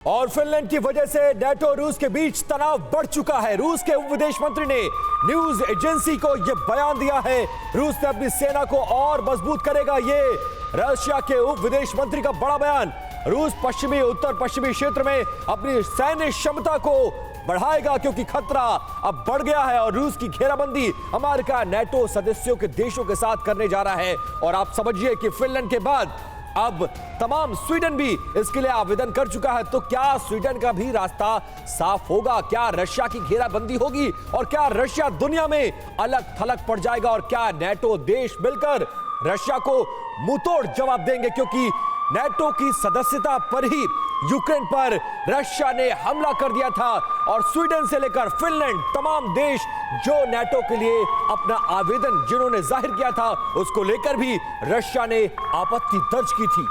और फिनलैंड की वजह से नाटो और रूस के बीच तनाव बढ़ चुका है। रूस के उप विदेश मंत्री ने न्यूज एजेंसी को यह बयान दिया है। रूस ने अपनी सेना को और मजबूत करेगा, ये रशिया के उप विदेश मंत्री का बड़ा बयान। रूस उत्तर पश्चिमी क्षेत्र में अपनी सैन्य क्षमता को बढ़ाएगा क्योंकि खतरा अब बढ़ गया है और रूस की घेराबंदी अमेरिका नाटो सदस्यों के देशों के साथ करने जा रहा है। और आप समझिए कि फिनलैंड के बाद अब तमाम स्वीडन भी इसके लिए आवेदन कर चुका है। तो क्या स्वीडन का भी रास्ता साफ होगा? क्या रशिया की घेराबंदी होगी और क्या रशिया दुनिया में अलग थलग पड़ जाएगा? और क्या नाटो देश मिलकर रशिया को मुंहतोड़ जवाब देंगे? क्योंकि नाटो की सदस्यता पर ही यूक्रेन पर रशिया ने हमला कर दिया था और स्वीडन से लेकर फिनलैंड तमाम देश जो नाटो के लिए अपना आवेदन जिन्होंने जाहिर किया था उसको लेकर भी रशिया ने आपत्ति दर्ज की थी।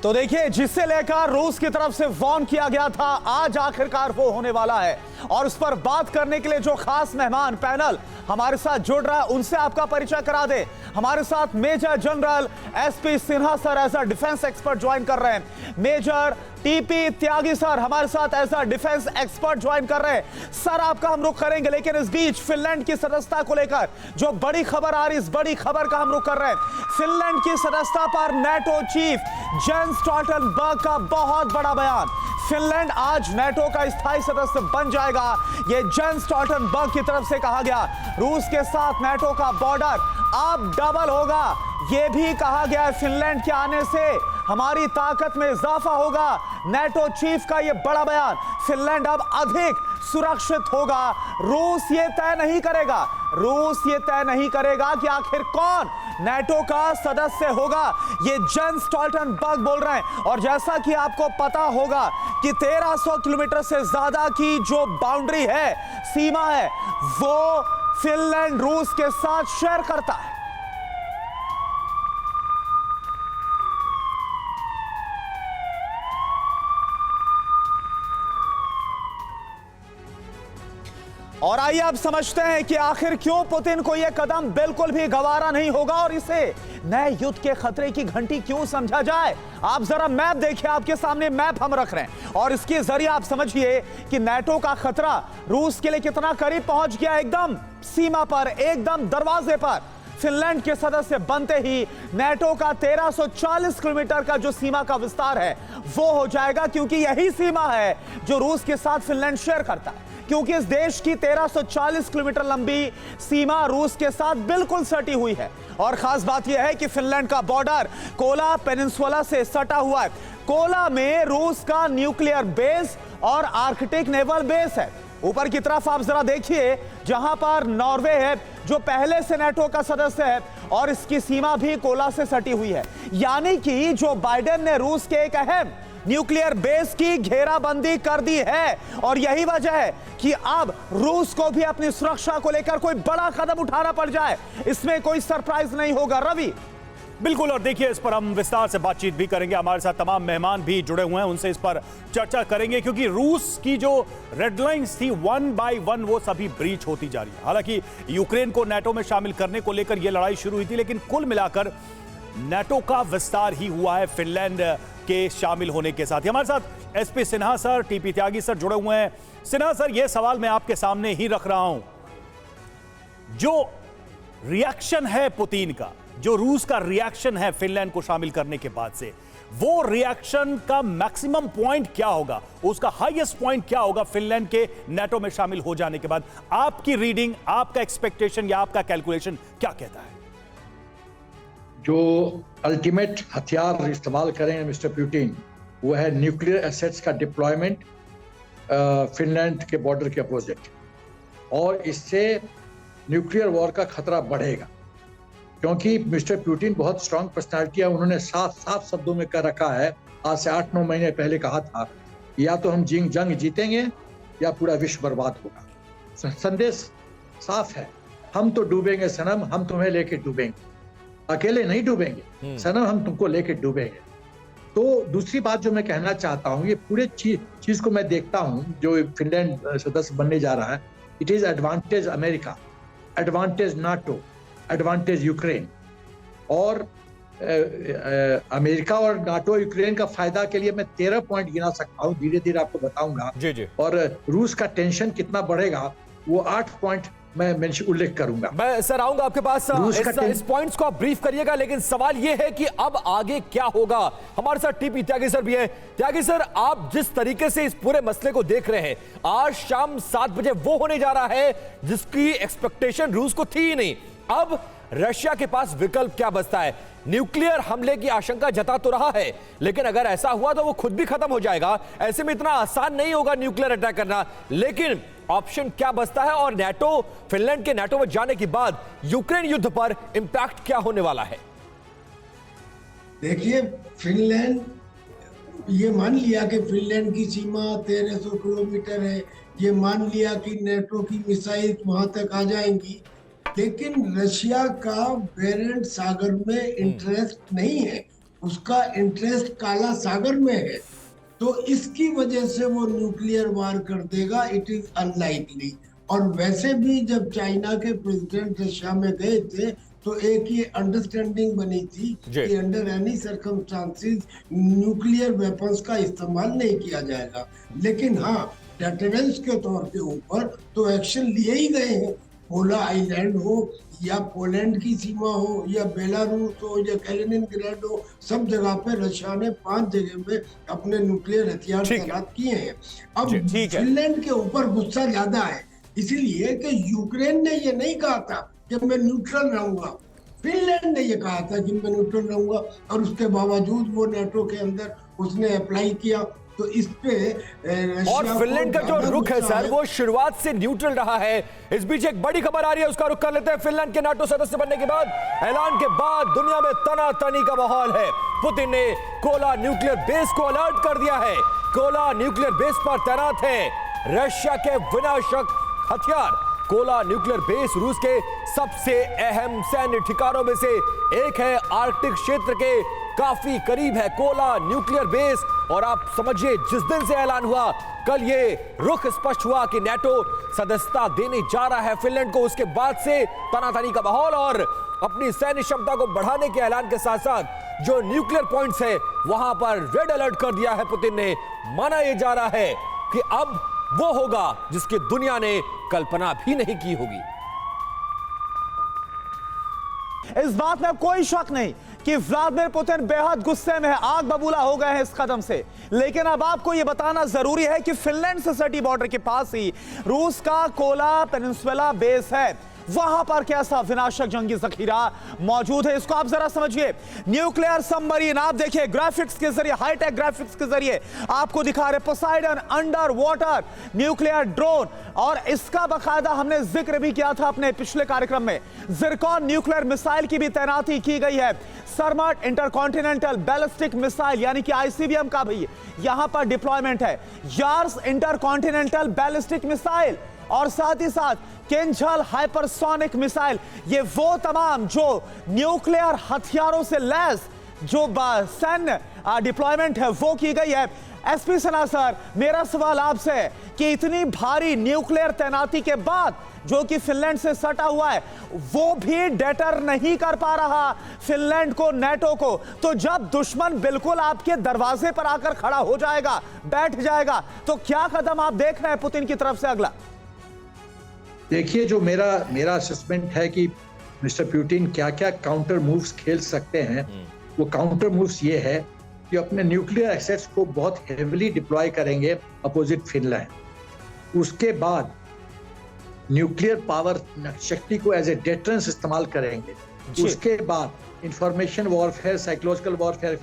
तो देखिए, जिससे लेकर रूस की तरफ से वार्न किया गया था, आज आखिरकार वो होने वाला है। और उस पर बात करने के लिए जो खास मेहमान पैनल हमारे साथ जुड़ रहा है उनसे आपका परिचय करा दे। हमारे साथ major general SP Sinha sir as a defence expert join कर रहे हैं। मेजर टीपी त्यागी सर हमारे साथ as a defence expert join कर रहे हैं। सर, आपका हम रुख करेंगे, लेकिन इस बीच फिनलैंड की सदस्यता को लेकर जो बड़ी खबर आ रही है, इस बड़ी खबर का हम रुख कर रहे हैं। फिनलैंड की सदस्यता पर नाटो चीफ जेंस स्टोल्टनबर्ग का बहुत बड़ा बयान। फिनलैंड आज नाटो का स्थायी सदस्य बन जाएगा, यह जेंस स्टोल्टनबर्ग की तरफ से कहा गया। रूस के साथ नाटो का बॉर्डर अब डबल होगा, यह भी कहा गया है। फिनलैंड के आने से हमारी ताकत में इजाफा होगा, नाटो चीफ का यह बड़ा बयान। फिनलैंड अब अधिक सुरक्षित होगा। रूस ये तय नहीं करेगा कि आखिर कौन नाटो का सदस्य होगा, ये जेंस स्टोल्टनबर्ग बोल रहे हैं। और जैसा कि आपको पता होगा कि 1300 किलोमीटर से ज्यादा की जो बाउंड्री है, सीमा है, वो फिनलैंड रूस के साथ शेयर करता है। और आइए अब समझते हैं कि आखिर क्यों पुतिन को यह कदम बिल्कुल भी गवारा नहीं होगा और इसे नए युद्ध के खतरे की घंटी क्यों समझा जाए। आप जरा मैप देखिए, आपके सामने मैप हम रख रहे हैं और इसके जरिए आप समझिए कि नाटो का खतरा रूस के लिए कितना करीब पहुंच गया। एकदम सीमा पर, एकदम दरवाजे पर। फिनलैंड के सदस्य बनते ही नाटो का 1340 किलोमीटर का जो सीमा का विस्तार है वो हो जाएगा, क्योंकि यही सीमा है जो रूस के साथ फिनलैंड शेयर करता है। क्योंकि इस देश की 1340 किलोमीटर लंबी सीमा रूस के साथ बिल्कुल सटी हुई है। और खास बात यह है कि फिनलैंड का बॉर्डर कोला पेनिनसुला से सटा हुआ है। कोला में रूस का न्यूक्लियर बेस और आर्कटिक नेवल बेस है। ऊपर की तरफ आप जरा देखिए, जहां पर नॉर्वे है जो पहले से नाटो का सदस्य है और इसकी सीमा भी कोला से सटी हुई है। यानी कि जो बाइडेन ने रूस के एक अहम न्यूक्लियर बेस की घेराबंदी कर दी है और यही वजह है कि अब रूस को भी अपनी सुरक्षा को लेकर कोई बड़ा कदम उठाना पड़ जाए, इसमें कोई सरप्राइज नहीं होगा। रवि, बिल्कुल, और देखिए इस पर हम विस्तार से बातचीत भी करेंगे। हमारे साथ तमाम मेहमान भी जुड़े हुए हैं, उनसे इस पर चर्चा करेंगे क्योंकि रूस की जो रेड लाइंस थी 1 बाय 1 वो सभी ब्रीच होती जा रही है। हालांकि यूक्रेन को नाटो में शामिल करने को लेकर यह लड़ाई शुरू हुई थी, लेकिन कुल मिलाकर नाटो का विस्तार ही हुआ है फिनलैंड के शामिल होने के साथ। हमारे साथ SP Sinha sir, TP Tyagi sir जुड़े हुए हैं। सिन्हा सर, यह सवाल मैं आपके सामने ही रख रहा हूं, जो रिएक्शन है पुतिन का, जो रूस का रिएक्शन है फिनलैंड को शामिल करने के बाद से, वो रिएक्शन का मैक्सिमम पॉइंट क्या होगा, उसका हाईएस्ट पॉइंट क्या होगा फिनलैंड के नाटो में शामिल हो जाने के बाद? आपकी रीडिंग, आपका एक्सपेक्टेशन या आपका कैलकुलेशन क्या कहता है? जो अल्टीमेट हथियार इस्तेमाल करेंगे मिस्टर पुतिन, वो है न्यूक्लियर एसेट्स का डिप्लॉयमेंट फिनलैंड के बॉर्डर के अपोजिट, और इससे न्यूक्लियर वॉर का खतरा बढ़ेगा। क्योंकि मिस्टर पुतिन बहुत स्ट्रांग पर्सनालिटी है, उन्होंने साफ साफ शब्दों में कह रखा है, आज से 8-9 महीने पहले कहा था, या तो हम जंग जीतेंगे या पूरा विश्व बर्बाद होगा। संदेश साफ है, हम तो डूबेंगे सनम, हम तुम्हें लेके डूबेंगे, अकेले नहीं डूबेंगे सनम, हम तुमको लेके डूबेंगे। तो दूसरी बात जो मैं कहना चाहता हूँ, ये पूरे चीज को मैं देखता हूँ जो फिनलैंड सदस्य बनने जा रहा है, it is advantage America, advantage NATO, advantage Ukraine. और अमेरिका और नाटो यूक्रेन का फायदा के लिए मैं 13 पॉइंट गिना सकता हूं, धीरे धीरे आपको बताऊंगा। जी जी। और रूस का टेंशन कितना बढ़ेगा वो 8 पॉइंट मैं उल्लेख करूंगा। मैं सर आऊंगा आपके पास, इस पॉइंट्स को आप ब्रीफ करिएगा, लेकिन सवाल यह है कि अब आगे क्या होगा। हमारे साथ टीपी त्यागी सर भी है। त्यागी सर, आप जिस तरीके से इस पूरे मसले को देख रहे हैं, आज शाम 7 बजे वो होने जा रहा है जिसकी एक्सपेक्टेशन रूस को थी ही नहीं। अब रशिया के पास विकल्प क्या बचता है? न्यूक्लियर हमले की आशंका जता तो रहा है, लेकिन अगर ऐसा हुआ तो वो खुद भी खत्म हो जाएगा। ऐसे में इतना आसान नहीं होगा न्यूक्लियर अटैक करना, लेकिन ऑप्शन क्या बचता है? और नाटो, फिनलैंड के नाटो में जाने के बाद यूक्रेन युद्ध पर इंपैक्ट क्या होने वाला है? देखिए, फिनलैंड ये मान लिया कि फिनलैंड की सीमा 1300 किलोमीटर है, ये मान लिया कि नाटो की मिसाइल वहां तक आ जाएंगी, लेकिन रशिया का बेरेंट सागर में इंटरेस्ट नहीं है, उसका इंटरेस्ट काला सागर में है। तो इसकी वजह से वो न्यूक्लियर वार कर देगा, इट इज अनलाइकली। और वैसे भी जब चाइना के प्रेसिडेंट रशिया में गए थे तो एक ये अंडरस्टैंडिंग बनी थी कि under any circumstances nuclear weapons का इस्तेमाल नहीं किया जाएगा। लेकिन हाँ, डेटरेंस के तौर के ऊपर तो एक्शन लिए ही गए हैं। पोला आइलैंड हो या पोलैंड की सीमा हो या बेलारूस हो या कैलिनिनग्राड हो, सब जगह पे रशिया ने 5 जगह पे अपने न्यूक्लियर हथियार तैनात किए हैं। अब फिनलैंड के ऊपर गुस्सा ज्यादा है, इसीलिए कि यूक्रेन ने ये नहीं कहा था कि मैं न्यूट्रल रहूंगा, फिनलैंड ने ये कहा था कि मैं न्यूट्रल रहूंगा, और उसके बावजूद वो नाटो के अंदर उसने अप्लाई किया। तो इस पे और फिनलैंड का जो रुख है सर, वो शुरुआत से न्यूट्रल रहा है। इस बीच एक बड़ी खबर आ रही है, उसका रुख कर लेते हैं। फिनलैंड के नाटो सदस्य बनने के बाद, ऐलान के बाद दुनिया में तनातनी का माहौल है। पुतिन ने कोला न्यूक्लियर बेस को अलर्ट कर दिया है। कोला न्यूक्लियर बेस पर तैनात है रशिया के विनाशक हथियार। कोला न्यूक्लियर बेस रूस के सबसे अहम सैन्य ठिकानों में से एक है। आर्कटिक क्षेत्र के काफी करीब है कोला न्यूक्लियर बेस। और आप समझिए, जिस दिन से ऐलान हुआ, कल ये रुख स्पष्ट हुआ कि नाटो सदस्यता देने जा रहा है फिनलैंड को, उसके बाद से तनातनी का माहौल और अपनी सैन्य क्षमता को बढ़ाने के ऐलान के साथ साथ जो न्यूक्लियर पॉइंट्स है वहां पर रेड अलर्ट कर दिया है पुतिन ने। माना यह जा रहा है कि अब वो होगा जिसकी दुनिया ने कल्पना भी नहीं की होगी। इस बात में कोई शक नहीं कि व्लादिमीर पुतिन बेहद गुस्से में है, आग बबूला हो गए हैं इस कदम से। लेकिन अब आपको यह बताना जरूरी है कि फिनलैंड से सटी बॉर्डर के पास ही रूस का कोला पेनिनसुला बेस है। वहां पर कैसा विनाशक जंगी जखीरा मौजूद है, इसको आप जरा समझिए। न्यूक्लियर सबमरीन, आप देखिए ग्राफिक्स के जरिए, हाईटेक ग्राफिक्स के जरिए आपको दिखा रहे Poseidon under water nuclear drone. और इसका बकायदा हमने जिक्र भी किया था अपने पिछले कार्यक्रम में। जिरकॉन न्यूक्लियर मिसाइल की भी तैनाती की गई है। सरमट इंटरकॉन्टिनेंटल बैलिस्टिक मिसाइल यानी कि आईसीबीएम का भी यहां पर डिप्लॉयमेंट है। यार्स इंटरकॉन्टिनेंटल बैलिस्टिक मिसाइल और साथ ही साथ किंझल हाइपरसोनिक मिसाइल, ये वो तमाम जो न्यूक्लियर हथियारों से लैस जो सैन्य डिप्लॉयमेंट है वो की गई है। एसपी सिन्हा सर, मेरा सवाल आपसे है कि इतनी भारी न्यूक्लियर तैनाती के बाद जो कि फिनलैंड से सटा हुआ है वो भी डेटर नहीं कर पा रहा फिनलैंड को, नाटो को, तो जब दुश्मन बिल्कुल आपके दरवाजे पर आकर खड़ा हो जाएगा, बैठ जाएगा, तो क्या कदम आप देख रहे हैं पुतिन की तरफ से अगला? देखिए, जो मेरा असेसमेंट है कि मिस्टर पुतिन क्या क्या काउंटर मूव्स खेल सकते हैं, वो काउंटर मूव्स ये है कि अपने न्यूक्लियर एसेट्स को बहुत हेविली डिप्लॉय करेंगे अपोजिट फिनलैंड। उसके बाद न्यूक्लियर पावर शक्ति को एज ए डेटरेंस इस्तेमाल करेंगे। उसके बाद इंफॉर्मेशन वॉरफेयर, साइकोलॉजिकल वॉरफेयर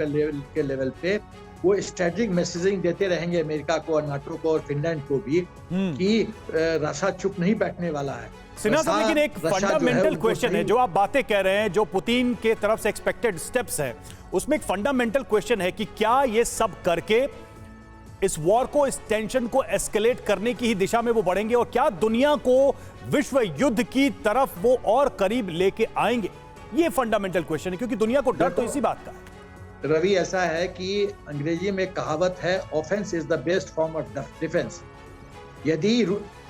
के लेवल पे वो स्ट्रेटेजिक मैसेजिंग देते रहेंगे अमेरिका को और नाटो को और फिनलैंड को भी कि रशिया चुप नहीं बैठने वाला है। सिन्हा साहब, लेकिन एक फंडामेंटल क्वेश्चन है, जो आप बातें कह रहे हैं, जो पुतिन के तरफ से एक्सपेक्टेड स्टेप्स हैं, उसमें एक फंडामेंटल क्वेश्चन है कि क्या ये सब करके इस वॉर को, इस टेंशन को एस्केलेट करने की ही दिशा में वो बढ़ेंगे, और क्या दुनिया को विश्व युद्ध की तरफ वो और करीब लेके आएंगे? ये फंडामेंटल क्वेश्चन है, क्योंकि दुनिया को डर तो इसी बात का है। रवि, ऐसा है कि अंग्रेजी में कहावत है, offence is the best form of defence. यदि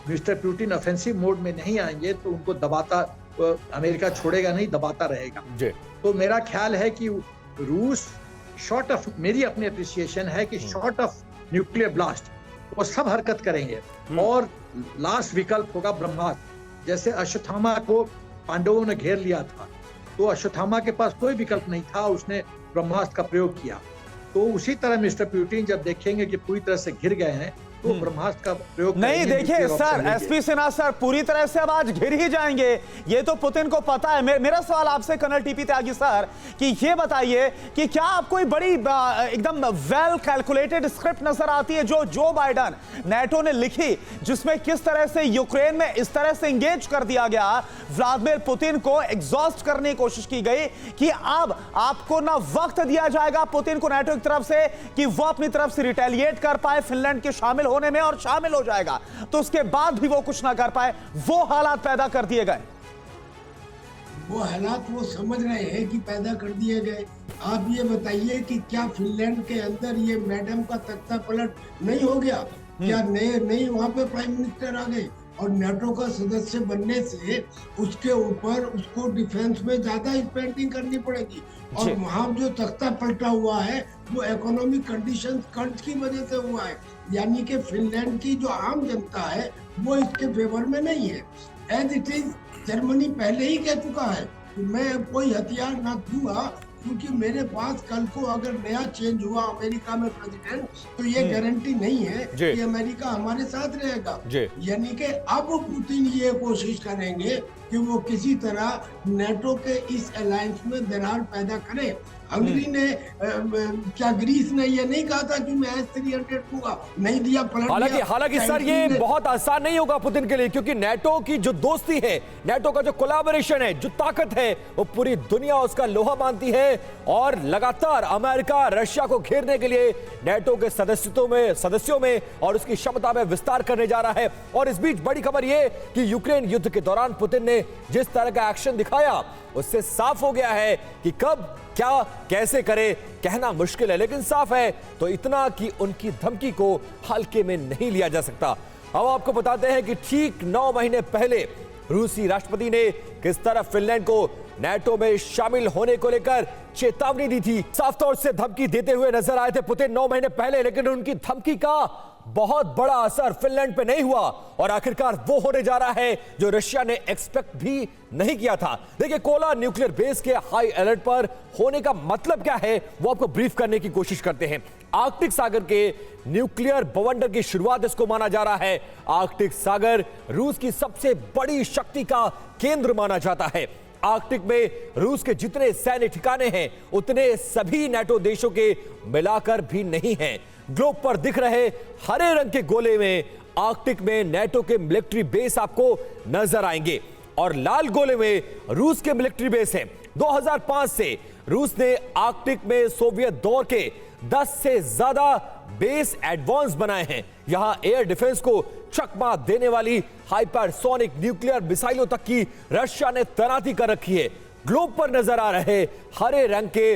मिस्टर पुतिन ऑफेंसिव मोड में नहीं आएंगे तो उनको दबाता, अमेरिका छोड़ेगा नहीं, दबाता रहेगा। जी। तो मेरा ख्याल है कि रूस शॉर्ट ऑफ, मेरी अपनी अप्रिसिएशन है कि शॉर्ट ऑफ न्यूक्लियर ब्लास्ट वो सब हरकत करेंगे और लास्ट विकल्प होगा ब्रह्मास्त्र। जैसे अश्वत्थामा को पांडवों ने घेर लिया था तो अश्वत्थामा के पास कोई विकल्प नहीं था, उसने ब्रह्मास्त्र का प्रयोग किया। तो उसी तरह मिस्टर पुतिन जब देखेंगे कि पूरी तरह से घिर गए हैं तो ब्रह्मास्त्र का प्रयोग नहीं। देखिए सर, एसपी सिन्हा सर पूरी तरह से अब आज घिर ही जाएंगे, ये तो पुतिन को पता है। मेरा सवाल आपसे कर्नल टीपी त्यागी सर कि ये बताइए कि क्या आपको कोई बड़ी एकदम वेल कैलकुलेटेड स्क्रिप्ट नजर आती है जो जो बाइडन नेटो ने लिखी, जिसमें किस तरह से यूक्रेन में इस तरह से इंगेज कर दिया गया, व्लादिमीर पुतिन को एग्जॉस्ट करने की कोशिश की गई कि अब आपको ना वक्त दिया जाएगा पुतिन को नेटो की तरफ से कि वो अपनी तरफ से रिटेलिएट कर पाए फिनलैंड के शामिल होने में, और शामिल हो जाएगा तो उसके बाद भी वो कुछ ना कर पाए, वो हालात पैदा कर दिए गए। वो हालात वो समझ रहे हैं कि पैदा कर दिए गए। आप ये बताइए कि क्या फिनलैंड के अंदर ये मैडम का तख्ता पलट नहीं हो गया? क्या नए वहां पे प्राइम मिनिस्टर आ गए और नेटो का सदस्य बनने से उसके ऊपर उसको डिफेंस में ज्यादा स्पेंडिंग करनी पड़ेगी। और वहाँ जो तख्ता पलटा हुआ है वो इकोनॉमिक कंडीशंस कर्ज की वजह से हुआ है, यानी कि फिनलैंड की जो आम जनता है वो इसके फेवर में नहीं है। एज इट इज जर्मनी पहले ही कह चुका है कि मैं कोई हथियार ना दूंगा, क्योंकि मेरे पास कल को अगर नया चेंज हुआ अमेरिका में प्रेसिडेंट तो ये गारंटी नहीं है कि अमेरिका हमारे साथ रहेगा। यानी कि अब पुतिन ये कोशिश करेंगे कि वो किसी तरह नेटो के इस अलायंस में दरार पैदा करे। हंगरी ने क्या ग्रीस ने ये नहीं कहा था कि मैं S-300 दूंगा, नहीं दिया, पलट दिया। हालांकि सर ये बहुत आसान नहीं होगा पुतिन के लिए, क्योंकि नेटो की जो दोस्ती है, नेटो का जो कोलैबोरेशन है, जो ताकत है, वो पूरी दुनिया उसका लोहा मानती है और लगातार अमेरिका रशिया को घेरने के लिए नेटो के सदस्यों में और उसकी क्षमता में विस्तार करने जा रहा है। और इस बीच बड़ी खबर यह कि यूक्रेन युद्ध के दौरान पुतिन ने जिस तरह का एक्शन दिखाया उससे साफ हो गया है कि कब क्या कैसे करे कहना मुश्किल है, लेकिन साफ है तो इतना कि उनकी धमकी को हल्के में नहीं लिया जा सकता। अब आपको बताते हैं कि ठीक 9 महीने पहले रूसी राष्ट्रपति ने किस तरह फिनलैंड को नेटो में शामिल होने को लेकर चेतावनी दी थी। साफ तौर से धमकी देते हुए नजर आए थे पुतिन 9 महीने पहले, लेकिन उनकी धमकी का बहुत बड़ा असर फिनलैंड पे नहीं हुआ और आखिरकार वो होने जा रहा है जो रशिया ने एक्सपेक्ट भी नहीं किया था। देखिए, कोला न्यूक्लियर बेस के हाई अलर्ट पर होने का मतलब क्या है वो आपको ब्रीफ करने की कोशिश करते हैं। आर्कटिक सागर के न्यूक्लियर बवंडर की शुरुआत इसको माना जा रहा है। आर्कटिक सागर रूस की सबसे बड़ी शक्ति का केंद्र माना जाता है। आर्कटिक में रूस के जितने सैन्य ठिकाने हैं उतने सभी नेटो देशों के मिलाकर भी नहीं हैं। ग्लोब पर दिख रहे हरे रंग के गोले में आर्कटिक में नेटो के मिलिट्री बेस आपको नजर आएंगे और लाल गोले में रूस के मिलिट्री बेस हैं। 2005 से रूस ने आर्कटिक में सोवियत दौर के 10 से ज्यादा बेस एडवांस बनाए हैं। यहां एयर डिफेंस को चकमा देने वाली हाइपरसोनिक न्यूक्लियर मिसाइलों तक की रशिया ने तैनाती कर रखी है। ग्लोब पर नजर आ रहे हरे रंग के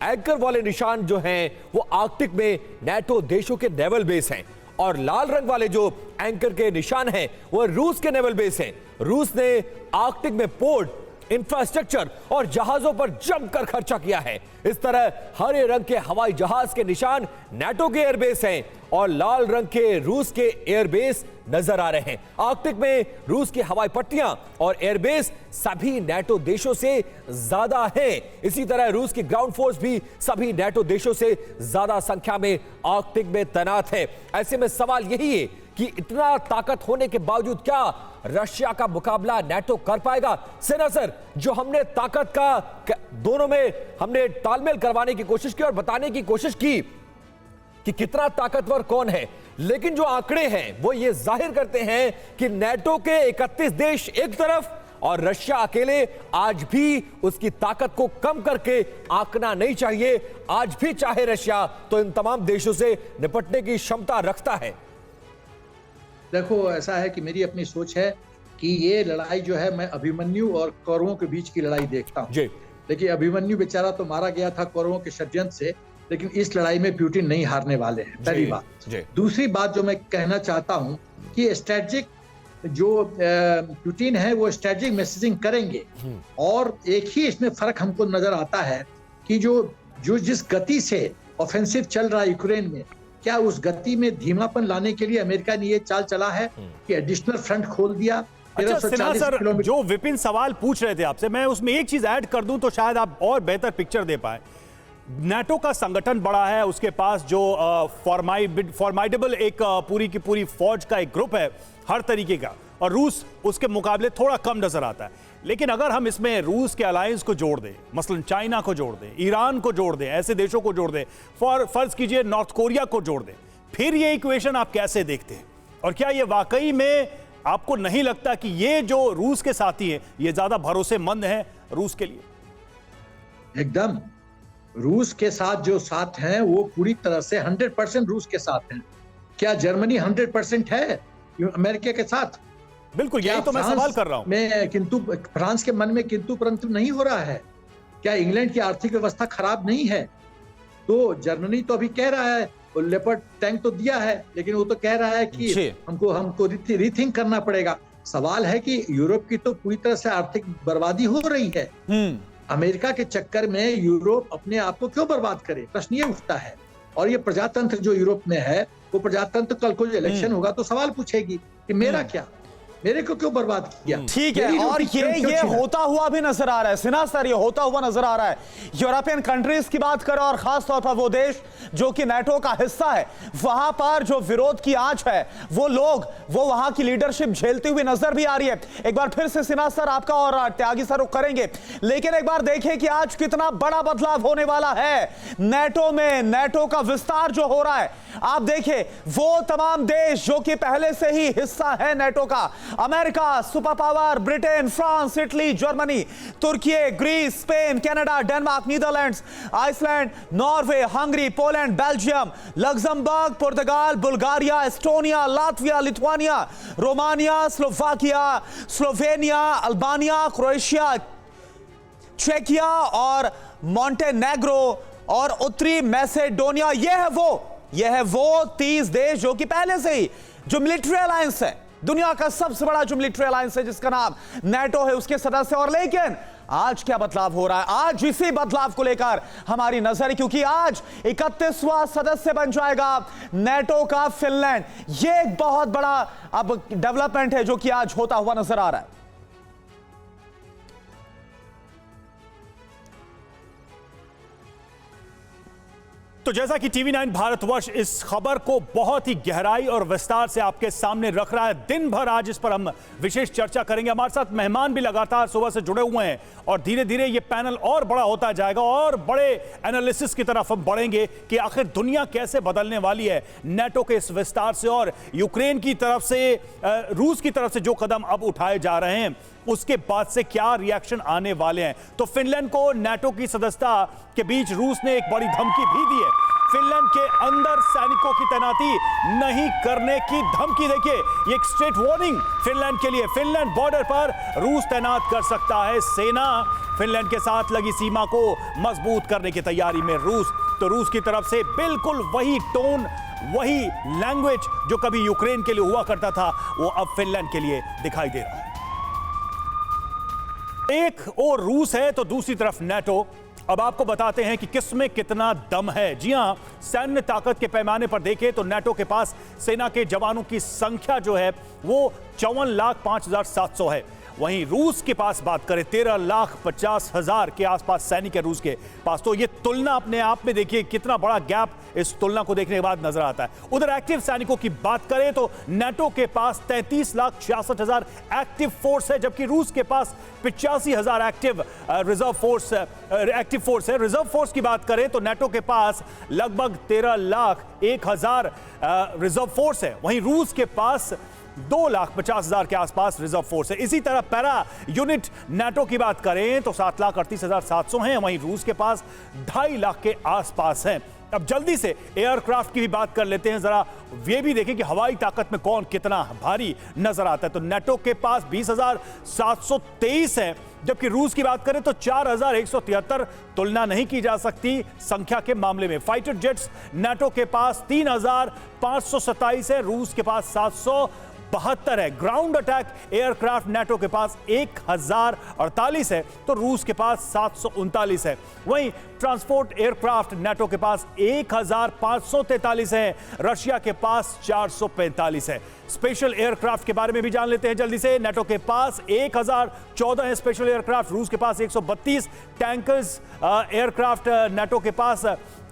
एंकर वाले निशान जो हैं वो आर्कटिक में नेटो देशों के नेवल बेस हैं और लाल रंग वाले जो एंकर के निशान हैं वो रूस के नेवल बेस हैं। रूस ने आर्कटिक में पोर्ट, इंफ्रास्ट्रक्चर और जहाजों पर जमकर खर्चा किया है। इस तरह हरे रंग के हवाई जहाज के निशान नेटो के एयरबेस हैं और लाल रंग के रूस के एयरबेस नजर आ रहे हैं। आर्कटिक में रूस की हवाई पट्टियां और एयरबेस सभी नेटो देशों से ज्यादा हैं। इसी तरह रूस की ग्राउंड फोर्स भी सभी नेटो देशों से ज्यादा संख्या में आर्कटिक में तैनात है। ऐसे में सवाल यही है कि इतना ताकत होने के बावजूद क्या रशिया का मुकाबला नेटो कर पाएगा? सेना सर, जो हमने ताकत का दोनों में हमने तालमेल करवाने की कोशिश की और बताने की कोशिश की कि कितना ताकतवर कौन है, लेकिन जो आंकड़े हैं वो ये जाहिर करते हैं कि नेटो के 31 देश एक तरफ और रशिया अकेले। आज भी उसकी ताकत को कम करके आंकना नहीं चाहिए। आज भी चाहे रशिया तो इन तमाम देशों से निपटने की क्षमता रखता है। देखो, ऐसा है कि मेरी अपनी सोच है कि ये लड़ाई जो है मैं अभिमन्यु और कौरवों के बीच की लड़ाई देखता हूँ। देखिए, अभिमन्यु बेचारा तो मारा गया था कौरवों के षड्यंत्र से, लेकिन इस लड़ाई में पुतिन नहीं हारने वाले हैं, पहली बात। दूसरी बात जो मैं कहना चाहता हूँ कि स्ट्रेटेजिक जो पुतिन है वो स्ट्रेटेजिक मैसेजिंग करेंगे। और एक ही इसमें फर्क हमको नजर आता है कि जो जिस गति से ऑफेंसिव चल रहा है यूक्रेन में, क्या उस गति में धीमापन लाने के लिए अमेरिका ने ये चाल चला है कि एडिशनल फ्रंट खोल दिया। अच्छा सिन्हा सर, जो विपिन सवाल पूछ रहे थे आपसे, मैं उसमें एक चीज ऐड कर दूं तो शायद आप और बेहतर पिक्चर दे पाए। नाटो का संगठन बड़ा है, उसके पास जो फॉर्माइडेबल एक पूरी की पूरी फौज का एक ग्रुप है हर तरीके का, और रूस उसके मुकाबले थोड़ा कम नजर आता है। लेकिन अगर हम इसमें रूस के अलायंस को जोड़ दें, मसलन चाइना को जोड़ दें, ईरान को जोड़ दें, ऐसे देशों को जोड़ दें, फर्ज कीजिए नॉर्थ कोरिया को जोड़ दें, फिर ये इक्वेशन आप कैसे देखते हैं? और क्या ये वाकई में आपको नहीं लगता कि ये जो रूस के साथी हैं ये ज्यादा भरोसेमंद हैं रूस के लिए? एकदम, रूस के साथ जो साथ हैं वो पूरी तरह से 100% रूस के साथ हैं। क्या जर्मनी 100% है अमेरिका के साथ? बिल्कुल, यही तो मैं सवाल कर रहा हूं। मैं किंतु फ्रांस के मन में किंतु परंतु नहीं हो रहा है। क्या इंग्लैंड की आर्थिक व्यवस्था खराब नहीं है? तो जर्मनी तो अभी कह रहा है, वो लेपर्ड टैंक तो दिया है, लेकिन वो तो कह रहा है कि हमको रीथिंक करना पड़ेगा। सवाल है कि यूरोप की तो पूरी तरह से आर्थिक बर्बादी हो रही है। अमेरिका के चक्कर में यूरोप अपने आप को क्यों बर्बाद करे, प्रश्न ये उठता है। और ये प्रजातंत्र जो यूरोप में है, वो प्रजातंत्र कल को जो इलेक्शन होगा तो सवाल पूछेगी कि मेरा क्या, मेरे को क्यों बर्बाद किया। ठीक है, और ये होता हुआ भी नजर आ रहा है सिन्हा सर, ये होता हुआ नजर आ रहा है। यूरोपियन कंट्रीज की बात करें और खास तौर पर वो देश जो कि नाटो का हिस्सा है, वहां पर जो विरोध की आंच है, वो लोग वो वहां की लीडरशिप झेलती हुई नजर भी आ रही है। एक बार फिर से सिन्हा सर आपका और त्यागी सर रुख करेंगे, लेकिन एक बार देखें कि आज कितना बड़ा बदलाव होने वाला है नाटो में। नाटो का विस्तार जो हो रहा है, आप देखें वो तमाम देश जो कि पहले से ही हिस्सा है नाटो का, America, super power, Britain, France, Italy, Germany, तुर्की, Greece, Spain, Canada, Denmark, Netherlands, Iceland, Norway, Hungary, Poland, Belgium, Luxembourg, पुर्तगाल, Bulgaria, Estonia, Latvia, Lithuania, Romania, Slovakia, Slovenia, Albania, Croatia, चेकिया और मॉन्टेनेग्रो और उत्तरी मैसेडोनिया। यह है वो 30 देश जो कि पहले से ही जो मिलिट्री अलायंस है, दुनिया का सबसे बड़ा जो मिलिट्री अलायंस है जिसका नाम नाटो है, उसके सदस्य। और लेकिन आज क्या बदलाव हो रहा है? आज इसी बदलाव को लेकर हमारी नजर है, क्योंकि आज 31वां सदस्य बन जाएगा नाटो का फिनलैंड। यह एक बहुत बड़ा अब डेवलपमेंट है जो कि आज होता हुआ नजर आ रहा है। तो जैसा कि टीवी9 भारतवर्ष इस खबर को बहुत ही गहराई और विस्तार से आपके सामने रख रहा है, दिन भर आज इस पर हम विशेष चर्चा करेंगे। हमारे साथ मेहमान भी लगातार सुबह से जुड़े हुए हैं और धीरे धीरे ये पैनल और बड़ा होता जाएगा और बड़े एनालिसिस की तरफ हम बढ़ेंगे कि आखिर दुनिया कैसे बदलने वाली है नाटो के इस विस्तार से, और यूक्रेन की तरफ से, रूस की तरफ से जो कदम अब उठाए जा रहे हैं उसके बाद से क्या रिएक्शन आने वाले हैं। तो फिनलैंड को नाटो की सदस्यता के बीच रूस ने एक बड़ी धमकी भी दी है। फिनलैंड के अंदर सैनिकों की तैनाती नहीं करने की धमकी। देखिए, ये एक स्ट्रेट वार्निंग फिनलैंड के लिए। फिनलैंड बॉर्डर पर रूस तैनात कर सकता है सेना। फिनलैंड के साथ लगी सीमा को मजबूत करने की तैयारी में रूस। तो रूस की तरफ से बिल्कुल वही टोन, वही लैंग्वेज जो कभी यूक्रेन के लिए हुआ करता था, वो अब फिनलैंड के लिए दिखाई दे रहा है। एक और रूस है तो दूसरी तरफ नाटो। अब आपको बताते हैं कि किसमें कितना दम है। जी हां, सैन्य ताकत के पैमाने पर देखें तो नाटो के पास सेना के जवानों की संख्या जो है वो 54,05,700 है। वहीं रूस के पास बात करें 13,50,000 के आसपास सैनिक है रूस के पास। तो ये तुलना अपने आप में देखिए कितना बड़ा गैप इस तुलना को देखने के बाद नजर आता है। उधर एक्टिव सैनिकों की बात करें तो नाटो के पास 33,66,000 एक्टिव फोर्स है, जबकि रूस के पास 85,000 एक्टिव फोर्स है। रिजर्व फोर्स की बात करें तो नाटो के पास लगभग 13,01,000 रिजर्व फोर्स है। वहीं रूस के पास 2,50,000 के आसपास रिजर्व फोर्स है। इसी तरह पैरा यूनिट नाटो की बात करें तो 7,38,700 हैं, वहीं रूस के पास 2.5 लाख के आसपास हैं। अब जल्दी से एयरक्राफ्ट की भी बात कर लेते हैं, जरा ये भी देखें कि हवाई ताकत में कौन कितना भारी नजर आता है। तो नाटो के पास 20,723 है, जबकि रूस की बात करें तो 4,173। तुलना नहीं की जा सकती संख्या के मामले में। फाइटर जेट्स नाटो के पास 3,527 है, रूस के पास 72 है। ग्राउंड अटैक एयरक्राफ्ट नाटो के पास 1048 है तो रूस के पास 739 है। वहीं ट्रांसपोर्ट एयरक्राफ्ट नाटो के पास 1543 है, रशिया के पास 445 है। स्पेशल एयरक्राफ्ट के बारे में भी जान लेते हैं जल्दी से। नाटो के पास 1014 है स्पेशल एयरक्राफ्ट, रूस के पास 132, टैंकर्स एयरक्राफ्ट नाटो के पास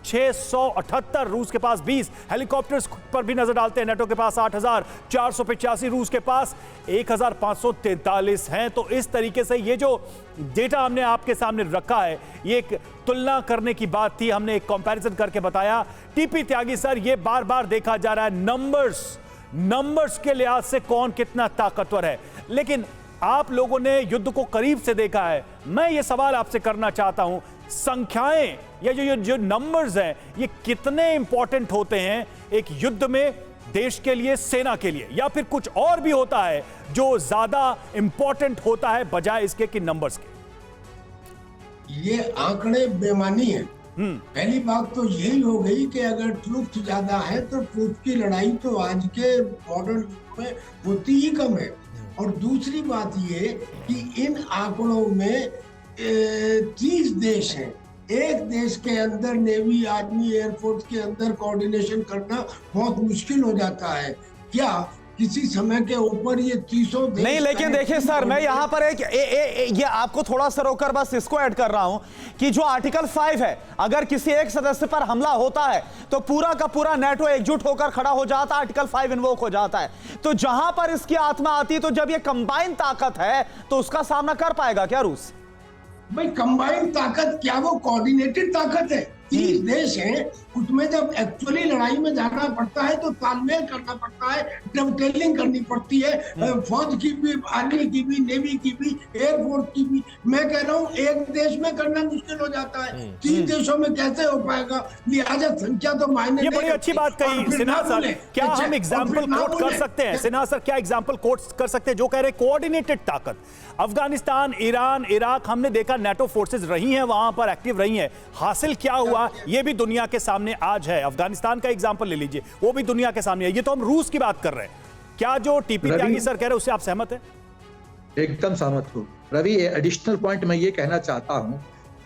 678, रूस के पास 20। हेलीकॉप्टर्स पर भी नजर डालते हैं, नाटो के पास 8485, रूस के पास 1543 हैं। तो इस तरीके से ये जो डेटा हमने आपके सामने रखा है, ये एक तुलना करने की बात थी, हमने एक कंपैरिजन करके बताया। टीपी त्यागी सर, ये बार बार देखा जा रहा है नंबर्स के लिहाज से कौन कितना ताकतवर है, लेकिन आप लोगों ने युद्ध को करीब से देखा है। मैं ये सवाल आपसे करना चाहता हूं, संख्याएं या जो नंबर्स हैं, ये कितने इंपॉर्टेंट होते हैं एक युद्ध में, देश के लिए, सेना के लिए, या फिर कुछ और भी होता है जो ज्यादा इंपॉर्टेंट होता है बजाय इसके कि नंबर्स के? ये आंकड़े बेमानी है। पहली बात तो यही हो गई कि अगर ट्रुथ ज्यादा है तो ट्रुथ की लड़ाई तो आज के मॉडर्न युग में होती ही कम है। और दूसरी बात ये कि इन आंकड़ों में 30 देश हैं। एक देश के अंदर नेवी, आर्मी, एयरफोर्स के अंदर कोऑर्डिनेशन करना बहुत मुश्किल हो जाता है। क्या किसी समय के ऊपर ये 300 देश नहीं, लेकिन देखिए सर, मैं यहाँ पर ये आपको थोड़ा सा रोकर बस इसको ऐड कर रहा हूं कि जो आर्टिकल 5 है, अगर किसी एक सदस्य पर हमला होता है तो पूरा का पूरा नेटो एकजुट होकर खड़ा हो जाता है, आर्टिकल 5 इन्वोक हो जाता है। तो जहां पर इसकी आत्मा आती है, तो जब ये कंबाइन ताकत है तो उसका सामना कर पाएगा क्या रूस? भाई कंबाइंड ताकत क्या, वो कोऑर्डिनेटेड ताकत है। 30 देश हैं, उसमें जब एक्चुअली लड़ाई में जाना पड़ता है तो तालमेल करना पड़ता है, डबटेलिंग करनी पड़ती है, फौज की भी, आर्मी की भी, नेवी की भी, एयरफोर्स की भी। मैं कह रहा हूँ एक देश में करना मुश्किल हो जाता है, 30 देशों में कैसे हो पाएगा? लिहाजा संख्या तो मायने। ये बड़ी अच्छी बात कही सिन्हा सर। क्या हम एग्जाम्पल कोट कर सकते हैं सिन्हा सर, क्या एग्जाम्पल कोट कर सकते हैं जो कह रहे हैं कोऑर्डिनेटेड ताकत? अफगानिस्तान, ईरान, इराक, हमने देखा नाटो फोर्सेस रही हैं, वहां पर एक्टिव रही हैं, हासिल क्या हुआ ये भी दुनिया के सामने आज है। अफगानिस्तान का एग्जांपल ले लीजिए, वो भी दुनिया के सामने है। ये तो हम रूस की बात कर रहे हैं। क्या जो टीपी त्यागी सर कह रहे हैं उससे आप सहमत हैं? एकदम सहमत हूं रवि। एडिशनल पॉइंट मैं ये कहना चाहता हूं,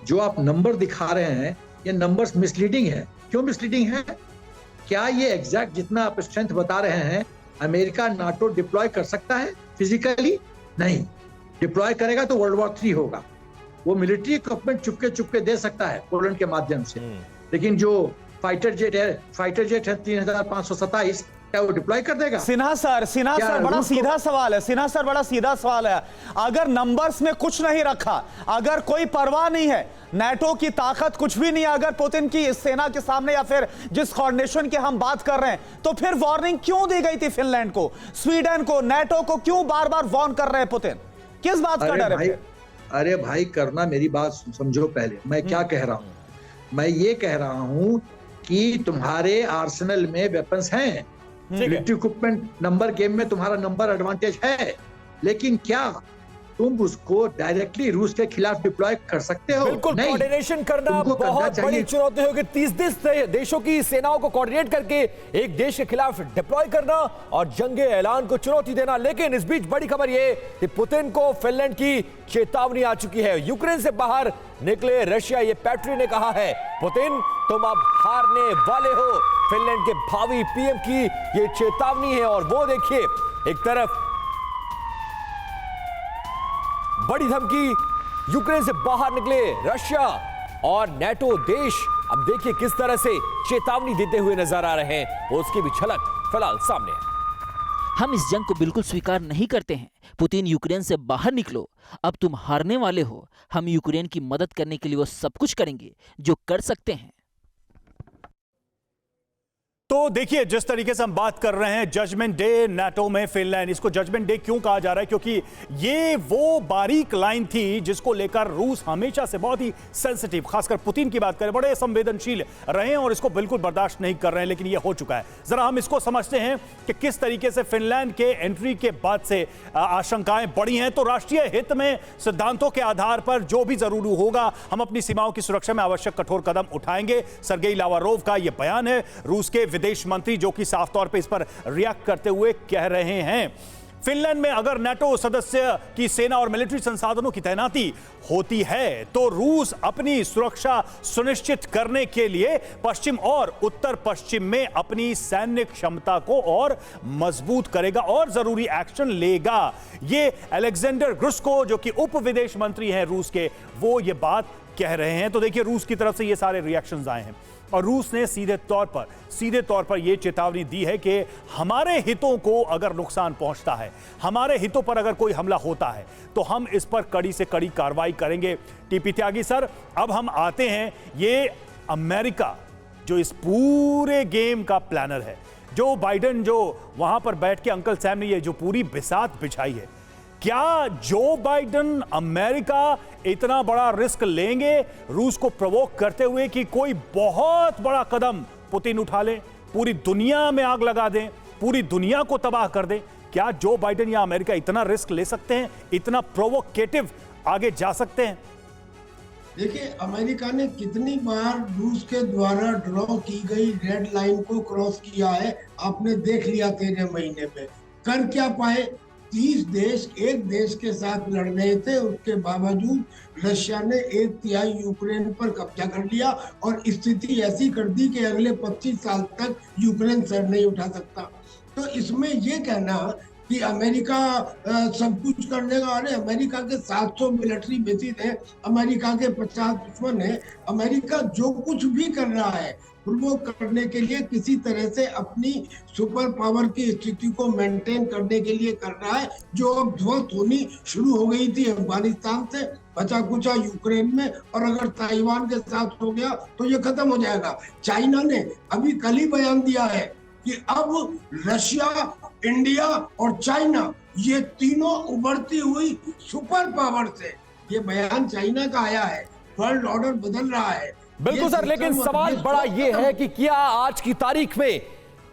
जो आप नंबर दिखा रहे हैं ये नंबर्स मिसलीडिंग है। क्यों मिसलीडिंग है? क्या ये एग्जैक्ट जितना आप स्ट्रेंथ बता रहे हैं अमेरिका नाटो डिप्लॉय कर सकता है फिजिकली? नहीं। डिप्लॉय करेगा तो वर्ल्ड वॉर 3 होगा। वो मिलिट्री इक्विपमेंट चुपके दे सकता है पोलैंड के माध्यम से, लेकिन जो फाइटर जेट है 3527, क्या वो डिप्लॉय कर देगा? सिन्हा सर बड़ा सीधा सवाल है। सिन्हा सर बड़ा सीधा सवाल है। अगर नंबर्स में कुछ नहीं रखा, अगर कोई परवाह नहीं है, नाटो की ताकत कुछ भी नहीं है, अगर पुतिन की सेना के सामने या फिर जिस कोऑर्डिनेशन की हम बात कर रहे हैं, तो फिर वार्निंग क्यों दी गई थी फिनलैंड को, स्वीडन को, नाटो को क्यों बार बार वार्न कर रहे हैं पुतिन? किस बात का डर है? अरे भाई करना, मेरी बात समझो पहले। मैं क्या कह रहा हूं? मैं ये कह रहा हूं कि तुम्हारे आर्सेनल में वेपन्स हैं, मिलिट्री इक्विपमेंट, नंबर गेम में तुम्हारा नंबर एडवांटेज है, लेकिन क्या तुम उसको डायरेक्टली रूस के खिलाफ डिप्लॉय कर सकते हो? बिल्कुल, कोऑर्डिनेशन करना बहुत बड़ी चुनौती होगी। 30 देशों की सेनाओं को कोऑर्डिनेट करके एक देश के खिलाफ डिप्लॉय करना और जंगे ऐलान को चुनौती देना। लेकिन इस बीच बड़ी खबर ये कि पुतिन को फिनलैंड की चेतावनी आ चुकी है। यूक्रेन से बाहर निकले रशिया, ये पैट्री ने कहा है, पुतिन तुम अब हारने वाले हो। फिनलैंड के भावी पीएम की ये चेतावनी है। और वो देखिए, एक तरफ बड़ी धमकी, यूक्रेन से बाहर निकले रशिया और नाटो देश अब देखिए किस तरह से चेतावनी देते हुए नजर आ रहे हैं, उसकी भी झलक फिलहाल सामने है। हम इस जंग को बिल्कुल स्वीकार नहीं करते हैं। पुतिन, यूक्रेन से बाहर निकलो, अब तुम हारने वाले हो। हम यूक्रेन की मदद करने के लिए वो सब कुछ करेंगे जो कर सकते हैं। तो देखिए, जिस तरीके से हम बात कर रहे हैं जजमेंट डे नाटो में फिनलैंड, इसको जजमेंट डे क्यों कहा जा रहा है? क्योंकि ये वो बारीक लाइन थी जिसको लेकर रूस हमेशा से बहुत ही सेंसिटिव, खासकर पुतिन की बात करें, बड़े संवेदनशील रहे हैं और इसको बिल्कुल बर्दाश्त नहीं कर रहे हैं, लेकिन ये हो चुका है। जरा हम इसको समझते हैं कि किस तरीके से फिनलैंड के एंट्री के बाद से आशंकाएं बढ़ी हैं। तो राष्ट्रीय हित में सिद्धांतों के आधार पर जो भी जरूरी होगा, हम अपनी सीमाओं की सुरक्षा में आवश्यक कठोर कदम उठाएंगे। सर्गेई लावारोव का यह बयान है। रूस के विदेश मंत्री, जो कि साफ तौर पे इस पर रिएक्ट करते हुए कह रहे हैं फिनलैंड में अगर नाटो सदस्य की सेना और मिलिट्री संसाधनों की तैनाती होती है तो रूस अपनी सुरक्षा सुनिश्चित करने के लिए पश्चिम और उत्तर पश्चिम में अपनी सैन्य क्षमता को और मजबूत करेगा और जरूरी एक्शन लेगा। ये अलेक्जेंडर ग्रुस्को, जो कि उप विदेश मंत्री हैं रूस के, वो ये बात कह रहे हैं। तो देखिए, रूस की तरफ से ये सारे रिएक्शंस आए हैं और रूस ने सीधे तौर पर यह चेतावनी दी है कि हमारे हितों को अगर नुकसान पहुंचता है, हमारे हितों पर अगर कोई हमला होता है तो हम इस पर कड़ी से कड़ी कार्रवाई करेंगे। टीपी त्यागी सर, अब हम आते हैं, ये अमेरिका जो इस पूरे गेम का प्लानर है, जो बाइडेन जो वहां पर बैठ के अंकल सैम ने ये जो पूरी बिसात बिछाई है, क्या जो बाइडेन अमेरिका इतना बड़ा रिस्क लेंगे रूस को प्रोवोक करते हुए कि कोई बहुत बड़ा कदम पुतिन उठा ले, पूरी दुनिया में आग लगा दें, पूरी दुनिया को तबाह कर दें? क्या जो बाइडेन या अमेरिका इतना रिस्क ले सकते हैं, इतना प्रोवोकेटिव आगे जा सकते हैं? देखिए, अमेरिका ने कितनी बार रूस के द्वारा ड्रॉ की गई रेड लाइन को क्रॉस किया है, आपने देख लिया 13 महीने में। कर क्या पाए? 30 देश एक देश के साथ लड़ रहे थे, उसके बावजूद रशिया ने 1/3 यूक्रेन पर कब्जा कर लिया और स्थिति ऐसी कर दी कि अगले 25 साल तक यूक्रेन सर नहीं उठा सकता। तो इसमें ये कहना कि अमेरिका सब कुछ कर देगा, अरे अमेरिका के 700 मिलिट्री बेसिस है, अमेरिका के 50 दुश्मन है, अमेरिका जो कुछ भी कर रहा है वो करने के लिए किसी तरह से अपनी सुपर पावर की स्थिति को मेंटेन करने के लिए कर रहा है, जो अब ध्वस्त होनी शुरू हो गई थी अफगानिस्तान से, बचा कुचा यूक्रेन में, और अगर ताइवान के साथ हो गया तो ये खत्म हो जाएगा। चाइना ने अभी कल ही बयान दिया है कि अब रशिया, इंडिया और चाइना, ये तीनों उभरती हुई सुपर पावर से, ये बयान चाइना का आया है, वर्ल्ड ऑर्डर बदल रहा है। बिल्कुल सर, लेकिन सवाल बड़ा यह है कि क्या आज की तारीख में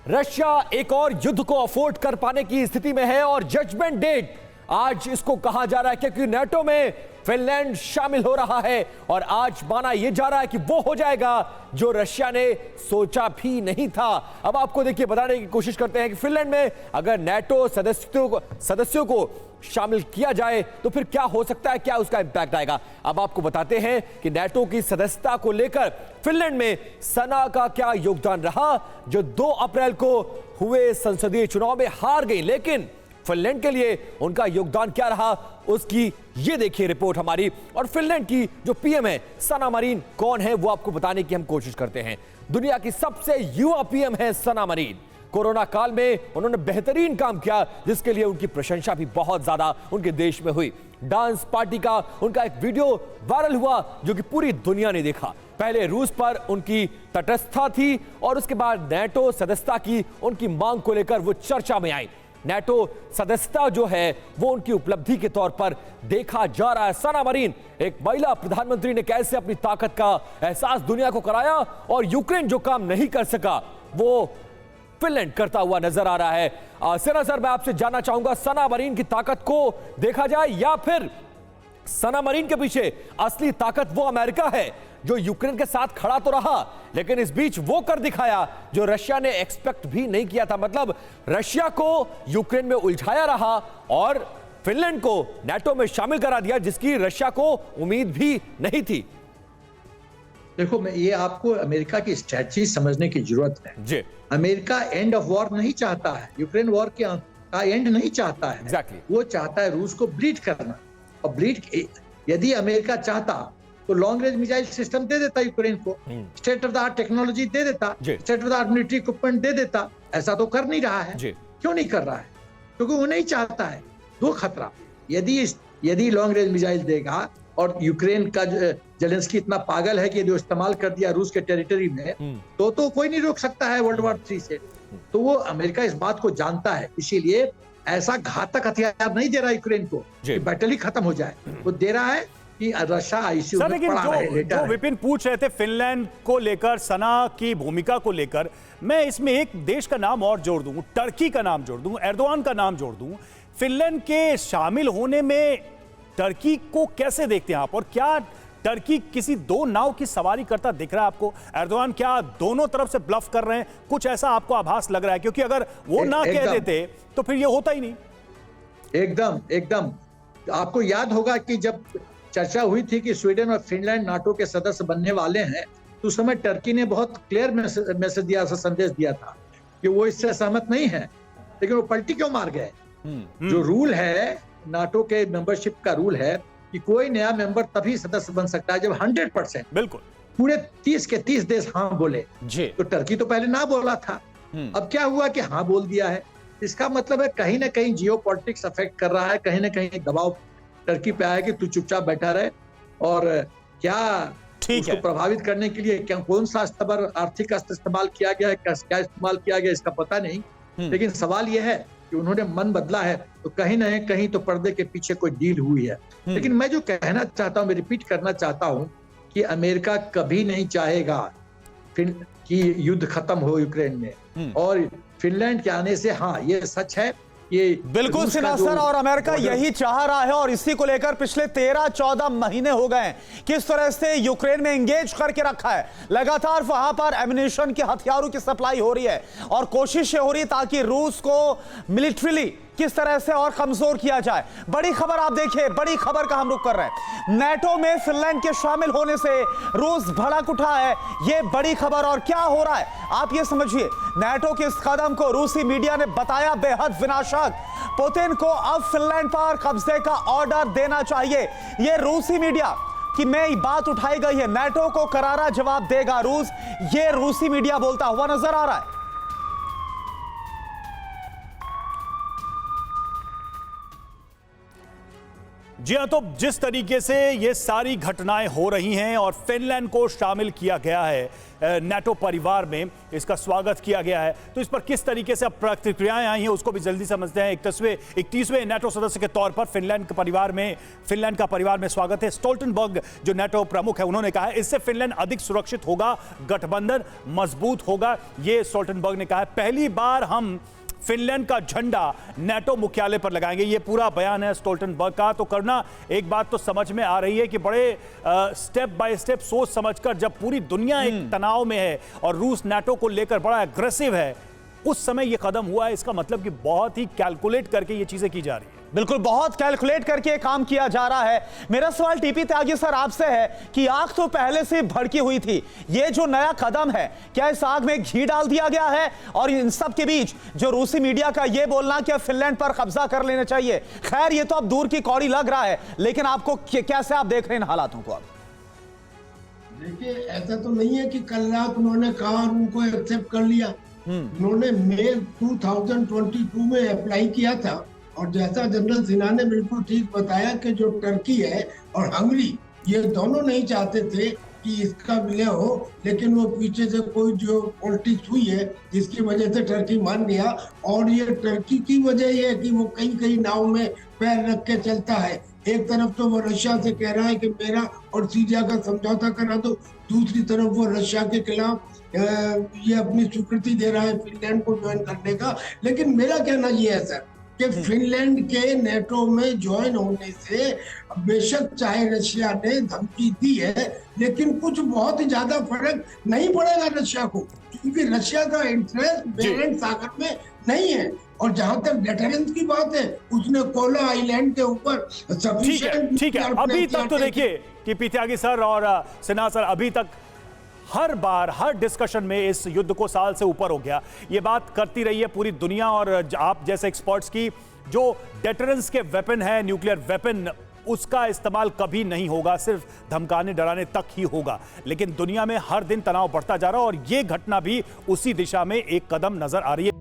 रशिया एक और युद्ध को अफोर्ड कर पाने की स्थिति में है? और जजमेंट डेट आज इसको कहा जा रहा है क्योंकि नाटो में फिनलैंड शामिल हो रहा है और आज माना यह जा रहा है कि वो हो जाएगा जो रशिया ने सोचा भी नहीं था। अब आपको देखिए बताने की कोशिश करते हैं कि फिनलैंड में अगर नाटो सदस्यों को शामिल किया जाए तो फिर क्या हो सकता है, क्या उसका इंपैक्ट आएगा। अब आपको बताते हैं कि नाटो की सदस्यता को लेकर फिनलैंड में सना का क्या योगदान रहा, जो 2 अप्रैल को हुए संसदीय चुनाव में हार गई, लेकिन फिनलैंड के लिए उनका योगदान क्या रहा, उसकी ये देखिए रिपोर्ट हमारी। और फिनलैंड की जो पीएम है सना मरीन कौन है वो आपको बताने की हम कोशिश करते हैं। दुनिया की सबसे युवा पीएम है सना मरीन। कोरोना काल में उन्होंने बेहतरीन काम किया जिसके लिए उनकी प्रशंसा भी बहुत ज्यादा उनके देश में हुई। डांस पार्टी का उनका एक वीडियो वायरल हुआ जो कि पूरी दुनिया ने देखा। पहले रूस पर उनकी तटस्थता थी और उसके बाद नाटो सदस्यता की उनकी मांग को लेकर वो चर्चा में आई। नाटो सदस्यता जो है वो उनकी उपलब्धि के तौर पर देखा जा रहा है। सना मरीन, एक महिला प्रधानमंत्री ने कैसे अपनी ताकत का एहसास दुनिया को कराया और यूक्रेन जो काम नहीं कर सका वो फिनलैंड करता हुआ नजर आ रहा है। सेना सर, मैं आपसे जानना चाहूंगा, सना मरीन की ताकत को देखा जाए या फिर सना मरीन के पीछे असली ताकत वो अमेरिका है जो यूक्रेन के साथ खड़ा तो रहा लेकिन इस बीच वो कर दिखाया जो रशिया ने एक्सपेक्ट भी नहीं किया था। मतलब रशिया को यूक्रेन में उलझाया रहा और फिनलैंड को नाटो में शामिल करा दिया जिसकी रशिया को उम्मीद भी नहीं थी। देखो, मैं ये आपको अमेरिका की स्ट्रेटजी समझने की जरूरत है जी। अमेरिका एंड ऑफ वॉर नहीं चाहता है, यूक्रेन वॉर का एंड नहीं चाहता है। Exactly. वो चाहता है रूस को ब्लीड करना, और ब्लीड यदि अमेरिका चाहता तो लॉन्ग रेंज मिसाइल सिस्टम दे देता यूक्रेन को, state of the art technology दे देता, state of the art military equipment दे देता। ऐसा तो कर नहीं रहा है। क्यों नहीं कर रहा है? क्योंकि वो नहीं चाहता है। दो खतरा, यदि लॉन्ग रेंज मिसाइल देगा और यूक्रेन का जेलेंस्की इतना पागल है कि यदि इस्तेमाल कर दिया रूस के टेरिटरी में तो कोई नहीं रोक सकता है वर्ल्ड वॉर 3 से। तो वो अमेरिका इस बात को जानता है, इसीलिए ऐसा घातक हथियार नहीं दे रहा यूक्रेन को कि बैटल ही खत्म हो जाए। वो दे रहा है कि रशिया आईसीयू में पड़ा रहे। जो विपिन पूछ रहे थे फिनलैंड को लेकर, सना की भूमिका को लेकर, मैं इसमें एक देश का नाम और जोड़ दूं, टर्की का नाम जोड़ दूं, एर्दोआन का नाम जोड़ दूं। फिनलैंड के शामिल होने में टर्की को कैसे देखते हैं आप, और क्या टर्की किसी दो नाव की सवारी करता दिख रहा है आपको? एर्दोगान क्या दोनों तरफ से ब्लफ कर रहे हैं? कुछ ऐसा आपको आभास लग रहा है? क्योंकि अगर वो ना कह देते तो फिर ये होता ही नहीं। एकदम आपको याद होगा कि जब चर्चा हुई थी कि स्वीडन और फिनलैंड नाटो के सदस्य बनने वाले हैं, तो उस समय टर्की ने बहुत क्लियर मैसेज दिया, संदेश दिया था कि वो इससे सहमत नहीं है, लेकिन वो पलटी क्यों मार गए? जो रूल है नाटो के मेंबरशिप का रूल है कि कोई नया मेंबर तभी सदस्य बन सकता है जब 100% बिल्कुल पूरे 30 के 30 देश हाँ बोले। जी। तो टर्की तो पहले ना बोला था, अब क्या हुआ कि हाँ बोल दिया है। इसका मतलब है कहीं ना कहीं जियोपॉलिटिक्स अफेक्ट कर रहा है, कहीं ना कहीं दबाव टर्की पे आया कि तू चुपचाप बैठा रहे, और क्या उसको प्रभावित करने के लिए क्या कौन सा अस्त्र, आर्थिक अस्त्र इस्तेमाल किया गया है, क्या इस्तेमाल किया गया इसका पता नहीं, लेकिन सवाल यह है कि उन्होंने मन बदला है, तो कहीं ना कहीं तो पर्दे के पीछे कोई डील हुई है। लेकिन मैं जो कहना चाहता हूं, मैं रिपीट करना चाहता हूं कि अमेरिका कभी नहीं चाहेगा कि युद्ध खत्म हो यूक्रेन में, और फिनलैंड के आने से हाँ ये सच है, ये बिल्कुल सिन्हा सर, और अमेरिका यही चाह रहा है, और इसी को लेकर पिछले 13-14 महीने हो गए किस तरह से यूक्रेन में एंगेज करके रखा है। लगातार वहां पर एम्युनिशन की, हथियारों की सप्लाई हो रही है, और कोशिश हो रही है ताकि रूस को मिलिट्रीली किस तरह से और कमजोर किया जाए। बड़ी खबर आप देखिए, बड़ी खबर का हम रुख कर रहे हैं। नाटो में फिनलैंड के शामिल होने से रूस भड़क उठा है, यह बड़ी खबर। और क्या हो रहा है आप ये समझिए, नाटो के इस कदम को रूसी मीडिया ने बताया बेहद विनाशक। पुतिन को अब फिनलैंड पर कब्जे का ऑर्डर देना चाहिए, यह रूसी मीडिया की में बात उठाई गई है। नाटो को करारा जवाब देगा रूस, यह रूसी मीडिया बोलता हुआ नजर आ रहा है। जी हाँ, तो जिस तरीके से ये सारी घटनाएं हो रही हैं और फिनलैंड को शामिल किया गया है नाटो परिवार में, इसका स्वागत किया गया है, तो इस पर किस तरीके से अब प्रतिक्रियाएं आई हैं उसको भी जल्दी समझते हैं। 31वें नाटो सदस्य के तौर पर फिनलैंड का परिवार में स्वागत है। स्टोल्टनबर्ग जो नाटो प्रमुख है, उन्होंने कहा है इससे फिनलैंड अधिक सुरक्षित होगा, गठबंधन मजबूत होगा, ये स्टोल्टनबर्ग ने कहा है। पहली बार हम फिनलैंड का झंडा नाटो मुख्यालय पर लगाएंगे, ये पूरा बयान है स्टोल्टनबर्ग का। तो करना एक बात तो समझ में आ रही है कि बड़े स्टेप बाय स्टेप सोच समझकर, जब पूरी दुनिया एक तनाव में है और रूस नाटो को लेकर बड़ा एग्रेसिव है, उस समय ये कदम हुआ है। इसका मतलब कि बहुत ही कैलकुलेट करके ये चीजें की जा रही है। बिल्कुल, बहुत कैलकुलेट करके काम किया जा रहा है। मेरा सवाल टीपी त्यागी सर आपसे है कि आग तो पहले से भड़की हुई थी, ये जो नया कदम है क्या इस आग में घी डाल दिया गया है? और इन सब के बीच जो रूसी मीडिया का ये बोलना कि फिनलैंड पर कब्जा कर लेना चाहिए, खैर ये तो अब दूर की कौड़ी लग रहा है, लेकिन आपको कैसे आप देख रहे हैं इन हालातों को? अब देखिए, ऐसा तो नहीं है कि कल रात उन्होंने कहा और उनको एक्सेप्ट कर लिया। उन्होंने मई 2022 में अप्लाई किया था, और जैसा जनरल सिन्हा ने बिल्कुल ठीक बताया कि जो टर्की है और हंगरी, ये दोनों नहीं चाहते थे कि इसका विलय हो, लेकिन वो पीछे से कोई जो पॉलिटिक्स हुई है जिसकी वजह से टर्की मान गया। और ये टर्की की वजह ये है कि वो कई कई नाव में पैर रख के चलता है। एक तरफ तो वो रशिया से कह रहा है कि मेरा और सीरिया का समझौता करा दो, दूसरी तरफ वो रशिया के खिलाफ ये अपनी स्वीकृति दे रहा है फिनलैंड को ज्वाइन करने का। लेकिन मेरा कहना ये है सर कि फिनलैंड के नेटो में ज्वाइन होने से बेशक चाहे रशिया ने धमकी दी है, लेकिन कुछ बहुत ज्यादा फर्क नहीं पड़ेगा रशिया को, क्योंकि रशिया का इंटरेस्ट बेरेंट सागर में नहीं है। और जहां तक डेटरेंस की बात है, उसने कोला आइलैंड के ऊपर ठीक है। अभी तक तो देखिए टीपी त्यागी सर और सिन्हा सर, अभी तक हर बार हर डिस्कशन में इस युद्ध को साल से ऊपर हो गया, ये बात करती रही है पूरी दुनिया। और आप जैसे एक्सपर्ट्स की जो डेटरेंस के वेपन है, न्यूक्लियर वेपन, उसका इस्तेमाल कभी नहीं होगा, सिर्फ धमकाने डराने तक ही होगा। लेकिन दुनिया में हर दिन तनाव बढ़ता जा रहा है और ये घटना भी उसी दिशा में एक कदम नजर आ रही है।